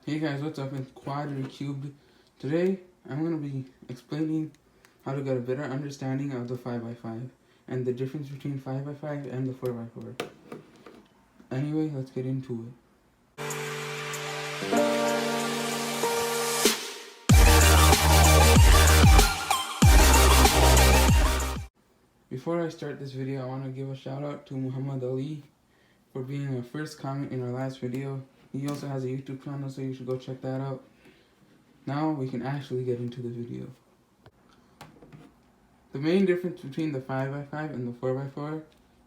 Hey guys, what's up? It's Quadry Cubed. Today, I'm going to be explaining how to get a better understanding of the 5x5 and the difference between 5x5 and the 4x4. Anyway, let's get into it. Before I start this video, I want to give a shout out to Muhammad Ali for being our first comment in our last video. He also has a YouTube channel, so you should go check that out. Now we can actually get into the video. The main difference between the 5x5 and the 4x4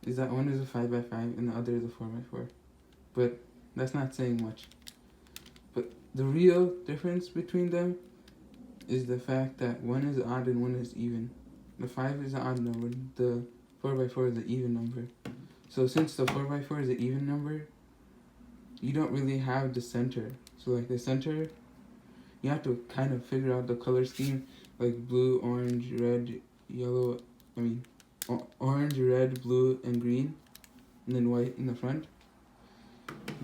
is that one is a 5x5 and the other is a 4x4. But that's not saying much. But the real difference between them is the fact that one is odd and one is even. The 5 is an odd number, the 4x4 is an even number. So since the 4x4 is an even number, you don't really have the center. So like the center, you have to kind of figure out the color scheme, like blue, orange, red, yellow, orange, red, blue, and green, and then white in the front.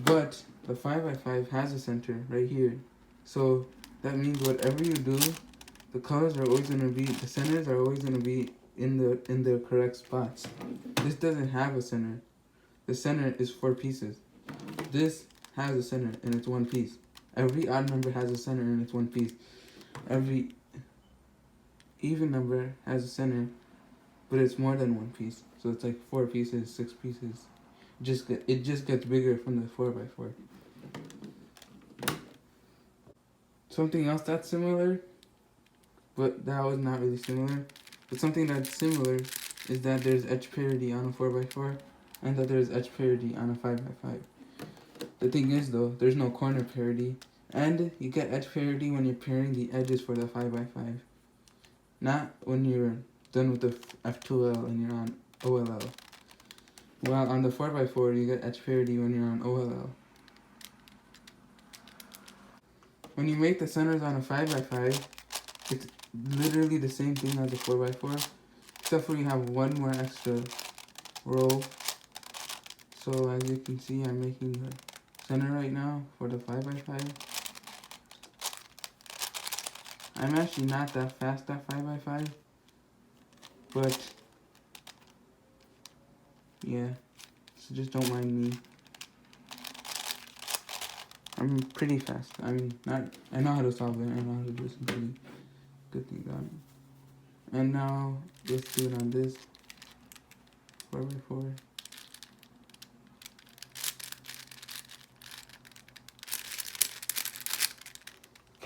But the 5x5 has a center right here. So that means whatever you do, the colors are always going to be, the centers are always going to be in the correct spots. This doesn't have a center. The center is 4 pieces. This has a center and it's 1 piece. Every odd number has a center and it's 1 piece. Every even number has a center, but it's more than 1 piece. So it's like 4 pieces, 6 pieces. It just gets bigger from the 4x4. Something else that's similar, but that was not really similar. But something that's similar is that there's edge parity on a 4x4 and that there's edge parity on a 5x5. The thing is though, there's no corner parity, and you get edge parity when you're pairing the edges for the 5x5. Not when you're done with the F2L and you're on OLL. While on the 4x4, you get edge parity when you're on OLL. When you make the centers on a 5x5, it's literally the same thing as a 4x4, except for you have one more extra row. So as you can see, I'm making the center right now for the 5x5. I'm actually not that fast at 5x5, but yeah, so just don't mind me. I'm pretty fast. I know how to solve it. I know how to do some pretty good things on it. And now let's do it on this 4x4.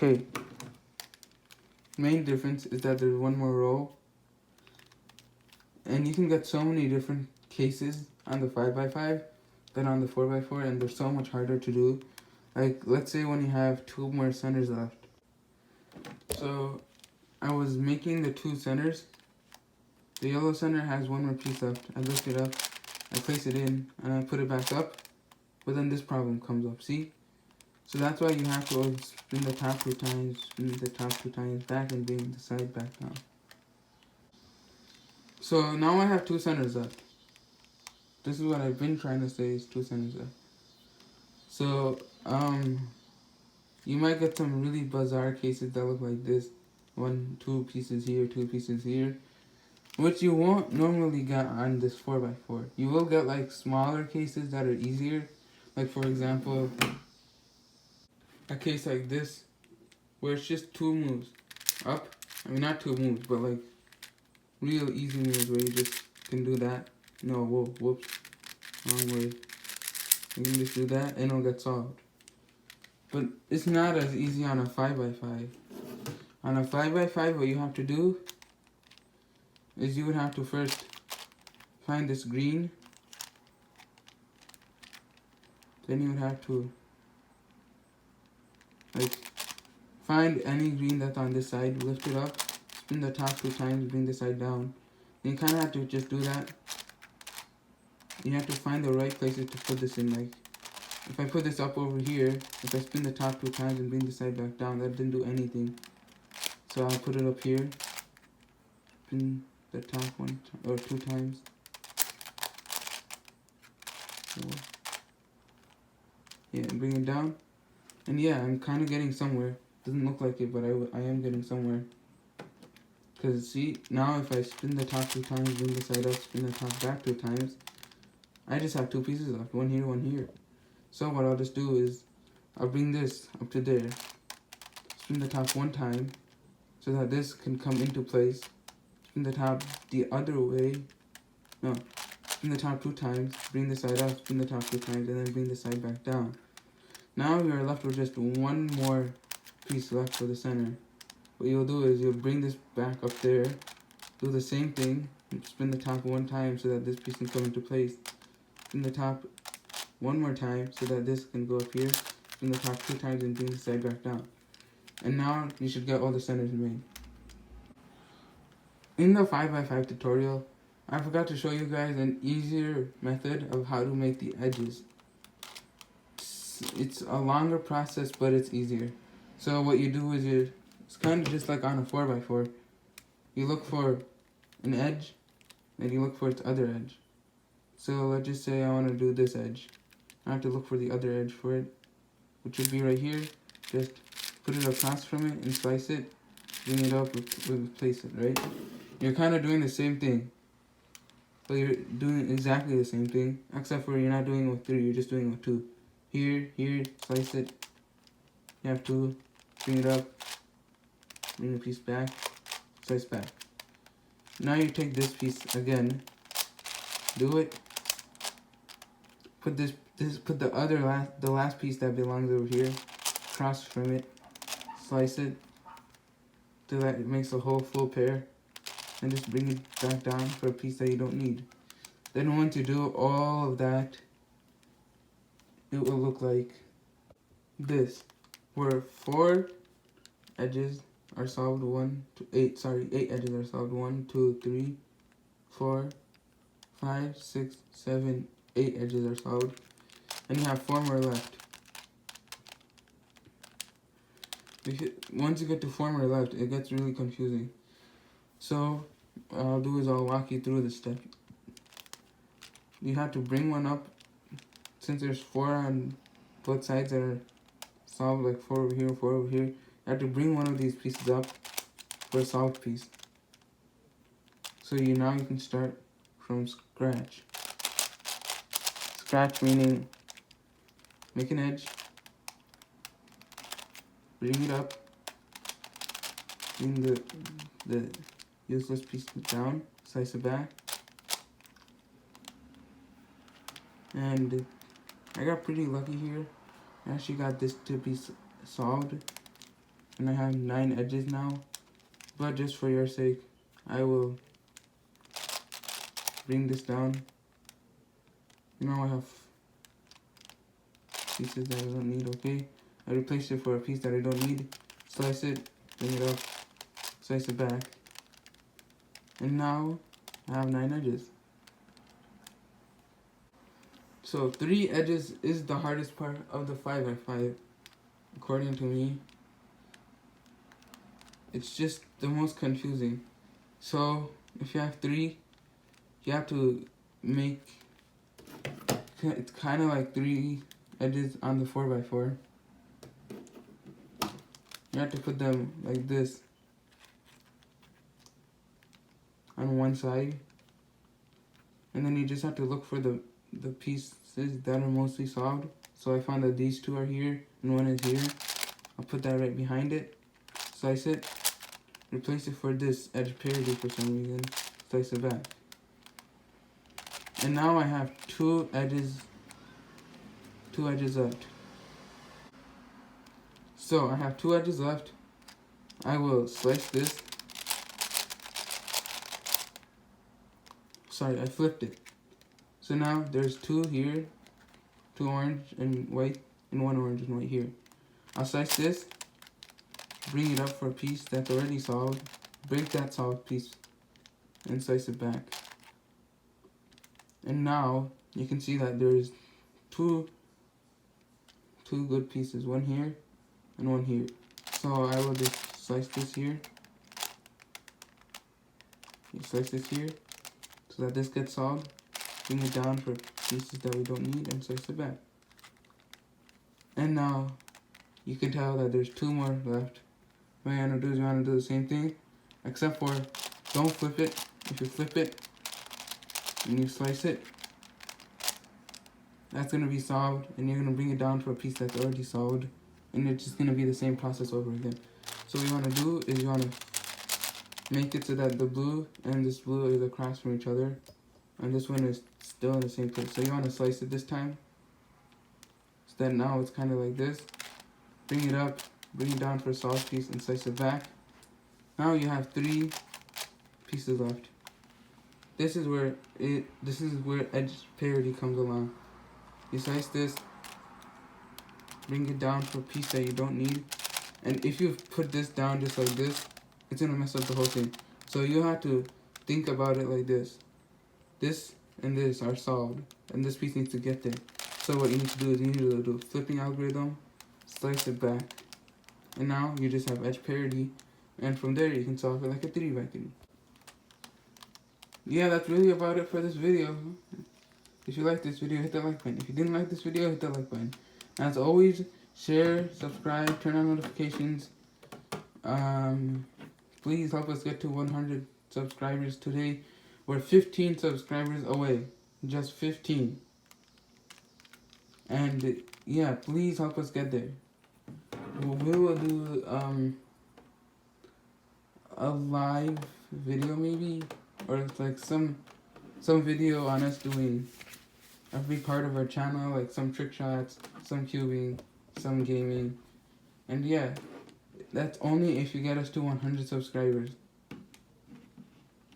Okay. Main difference is that there's one more row, and you can get so many different cases on the 5x5 than on the 4x4, and they're so much harder to do. Like, let's say when you have 2 more centers left. So I was making the 2 centers. The yellow center has 1 more piece left. I lift it up, I place it in, and I put it back up. But then this problem comes up, see? So that's why you have to always spin the top 2 times, spin the top 2 times back, and bring the side back down. So now I have 2 centers left. This is what I've been trying to say, is 2 centers left. So, you might get some really bizarre cases that look like this. 2 pieces here, 2 pieces here. Which you won't normally get on this 4x4. You will get like smaller cases that are easier. Like for example, a case like this, where it's just 2 moves up. Not 2 moves, but like real easy moves where you just can do that. No, whoops, wrong way. You can just do that and it'll get solved. But it's not as easy on a 5x5. On a 5x5, what you have to do is you would have to first find this green. Then you would have to find any green that's on this side, lift it up, spin the top 2 times, bring the side down. And you kind of have to just do that. You have to find the right places to put this in. Like, if I put this up over here, if I spin the top 2 times and bring the side back down, that didn't do anything. So I'll put it up here, spin the top 1 or 2 times. Yeah, and bring it down. And yeah, I'm kind of getting somewhere. Doesn't look like it, but I am getting somewhere. Because see, now if I spin the top 2 times, bring the side up, spin the top back 2 times, I just have 2 pieces left. One here, one here. So what I'll just do is, I'll bring this up to there. Spin the top 1 time, so that this can come into place. Spin the top the other way. No. Spin the top 2 times, bring the side up, spin the top 2 times, and then bring the side back down. Now we are left with just one more piece left for the center. What you'll do is you'll bring this back up there, do the same thing, spin the top 1 time so that this piece can come into place. Spin the top 1 more time so that this can go up here, spin the top 2 times and bring the side back down. And now you should get all the centers made. In the 5x5 tutorial, I forgot to show you guys an easier method of how to make the edges. It's a longer process, but it's easier. So what you do is it's kind of just like on a 4x4. You look for an edge, and you look for its other edge. So let's just say I want to do this edge. I have to look for the other edge for it, which would be right here. Just put it across from it and slice it, bring it up, replace it, right? You're kind of doing the same thing. But you're doing exactly the same thing, except for you're not doing it with 3, you're just doing it with 2. Here, slice it. You have 2, bring it up, bring the piece back, slice back. Now you take this piece again, do it, put put the last piece that belongs over here, across from it, slice it, till that it makes a whole full pair, and just bring it back down for a piece that you don't need. Then once you do all of that, it will look like this, where 4 edges are solved, 8 edges are solved, 1, 2, 3, 4, 5, 6, 7, 8 edges are solved, and you have 4 more left. Once you get to 4 more left, it gets really confusing. So what I'll do is I'll walk you through the steps. You have to bring one up, since there's 4 on both sides that are solved, like 4 over here, 4 over here. You have to bring one of these pieces up for a solved piece. So now you can start from scratch. Scratch meaning make an edge, bring it up, bring the useless piece down, slice it back, and I got pretty lucky here. I actually got this to be solved, and I have 9 edges now, but just for your sake, I will bring this down. Now I have pieces that I don't need, okay? I replaced it for a piece that I don't need, slice it, bring it up, slice it back, and now I have 9 edges. So 3 edges is the hardest part of the 5x5, according to me. It's just the most confusing. So if you have 3, you have to make, it's kind of like 3 edges on the 4x4. You have to put them like this on one side, and then you just have to look for the pieces that are mostly solved. So I found that these 2 are here and 1 is here. I'll put that right behind it, slice it, replace it for this edge parity for some reason, slice it back. And now I have 2 edges left. So I have 2 edges left. I will slice this. Sorry, I flipped it. So now there's 2 here, 2 orange and white, and 1 orange and white here. I'll slice this, bring it up for a piece that's already solved, break that solved piece, and slice it back. And now you can see that there's two good pieces, 1 here and 1 here. So I will just slice this here, slice this here, so that this gets solved. Bring it down for pieces that we don't need and slice it back. And now you can tell that there's 2 more left. What you want to do is you want to do the same thing, except for don't flip it. If you flip it and you slice it, that's going to be solved, and you're going to bring it down to a piece that's already solved, and it's just going to be the same process over again. So what you want to do is you want to make it so that the blue and this blue is across from each other, and this one is still in the same place. So you want to slice it this time, so that now it's kind of like this. Bring it up, bring it down for a solid piece, and slice it back. Now you have 3 pieces left. This is where edge parity comes along. You slice this, bring it down to a piece that you don't need, and if you put this down just like this, it's gonna mess up the whole thing. So you have to think about it like this. This and this are solved, and this piece needs to get there. So what you need to do is you need to do a flipping algorithm, slice it back, and now you just have edge parity, and from there you can solve it like a 3x3. Yeah, that's really about it for this video. If you liked this video, hit the like button. If you didn't like this video, hit the like button. As always, share, subscribe, turn on notifications. Please help us get to 100 subscribers today. We're 15 subscribers away. Just 15. And yeah, please help us get there. We will do a live video maybe, or like some video on us doing every part of our channel, like some trick shots, some cubing, some gaming, and yeah, that's only if you get us to 100 subscribers.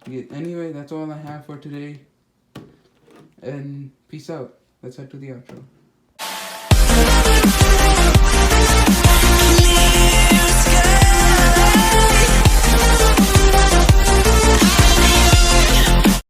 Yeah, anyway, that's all I have for today, and peace out. Let's head to the outro.